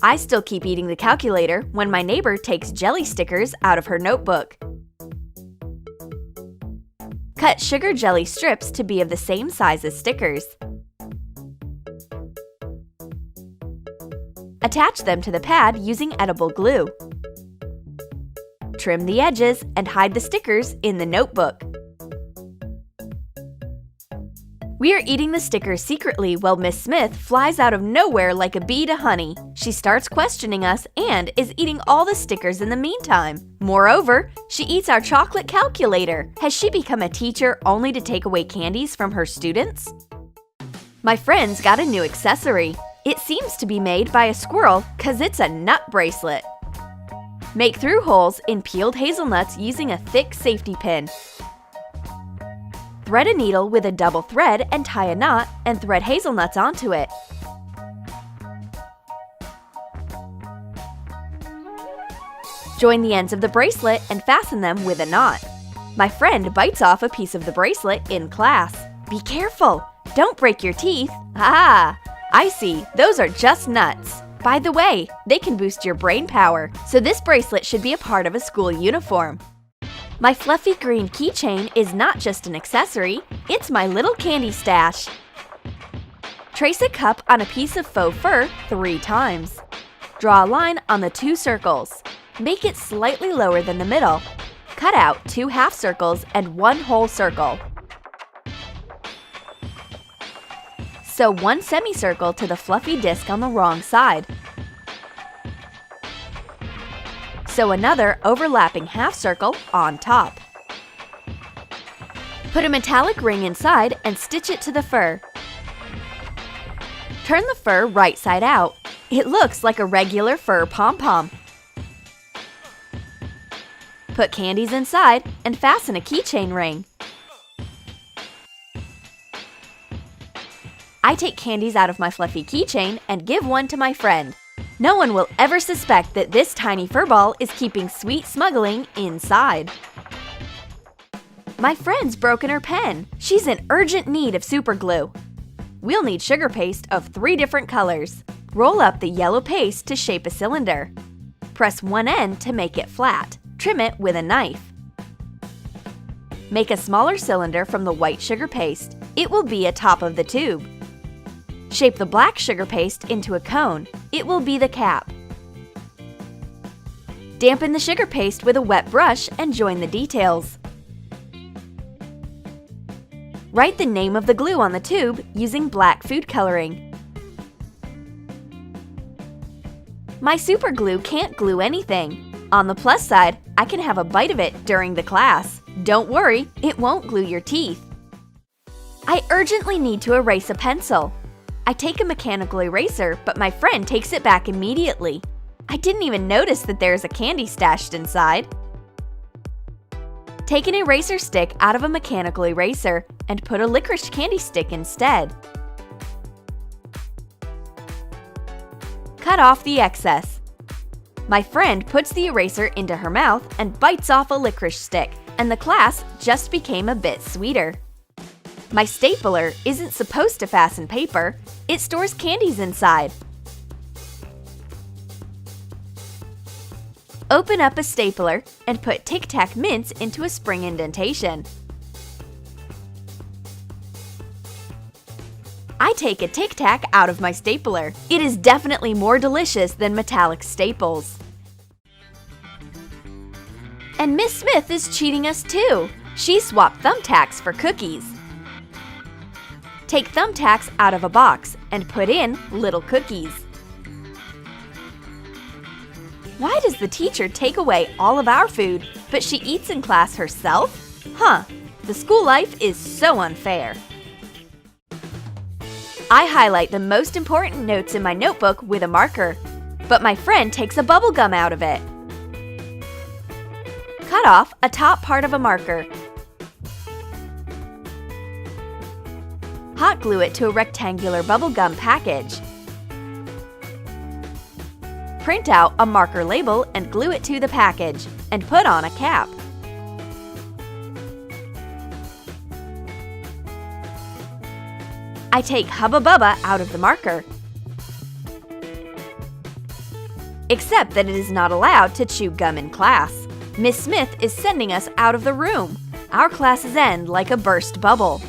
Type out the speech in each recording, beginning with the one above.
I still keep eating the calculator when my neighbor takes jelly stickers out of her notebook. Cut sugar jelly strips to be of the same size as stickers. Attach them to the pad using edible glue. Trim the edges and hide the stickers in the notebook. We are eating the stickers secretly while Miss Smith flies out of nowhere like a bee to honey. She starts questioning us and is eating all the stickers in the meantime. Moreover, she eats our chocolate calculator. Has she become a teacher only to take away candies from her students? My friend's got a new accessory. It seems to be made by a squirrel 'cause it's a nut bracelet. Make through holes in peeled hazelnuts using a thick safety pin. Thread a needle with a double thread and tie a knot and thread hazelnuts onto it. Join the ends of the bracelet and fasten them with a knot. My friend bites off a piece of the bracelet in class. Be careful! Don't break your teeth! Ah! I see, those are just nuts. By the way, they can boost your brain power, so this bracelet should be a part of a school uniform. My fluffy green keychain is not just an accessory, it's my little candy stash. Trace a cup on a piece of faux fur 3 times. Draw a line on the 2 circles. Make it slightly lower than the middle. Cut out 2 half circles and 1 whole circle. Sew 1 semicircle to the fluffy disc on the wrong side. Sew another overlapping half circle on top. Put a metallic ring inside and stitch it to the fur. Turn the fur right side out. It looks like a regular fur pom-pom. Put candies inside and fasten a keychain ring. I take candies out of my fluffy keychain and give one to my friend. No one will ever suspect that this tiny fur ball is keeping sweet smuggling inside. My friend's broken her pen. She's in urgent need of super glue. We'll need sugar paste of 3 different colors. Roll up the yellow paste to shape a cylinder. Press one end to make it flat. Trim it with a knife. Make a smaller cylinder from the white sugar paste. It will be atop of the tube. Shape the black sugar paste into a cone. It will be the cap. Dampen the sugar paste with a wet brush and join the details. Write the name of the glue on the tube using black food coloring. My super glue can't glue anything. On the plus side, I can have a bite of it during the class. Don't worry, it won't glue your teeth. I urgently need to erase a pencil. I take a mechanical eraser, but my friend takes it back immediately. I didn't even notice that there's a candy stashed inside. Take an eraser stick out of a mechanical eraser and put a licorice candy stick instead. Cut off the excess. My friend puts the eraser into her mouth and bites off a licorice stick, and the class just became a bit sweeter. My stapler isn't supposed to fasten paper, it stores candies inside. Open up a stapler and put Tic Tac mints into a spring indentation. I take a Tic Tac out of my stapler. It is definitely more delicious than metallic staples. And Miss Smith is cheating us too. She swapped thumbtacks for cookies. Take thumbtacks out of a box and put in little cookies. Why does the teacher take away all of our food, but she eats in class herself? Huh, the school life is so unfair. I highlight the most important notes in my notebook with a marker, but my friend takes a bubble gum out of it. Cut off a top part of a marker. Hot glue it to a rectangular bubblegum package. Print out a marker label and glue it to the package, and put on a cap. I take Hubba Bubba out of the marker. Except that it is not allowed to chew gum in class. Miss Smith is sending us out of the room. Our classes end like a burst bubble.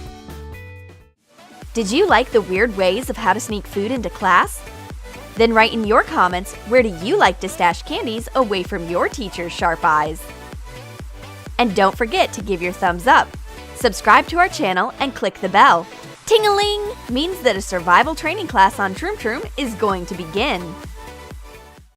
Did you like the weird ways of how to sneak food into class? Then write in your comments, where do you like to stash candies away from your teacher's sharp eyes? And don't forget to give your thumbs up. Subscribe to our channel and click the bell. Ting-a-ling means that a survival training class on Troom Troom is going to begin.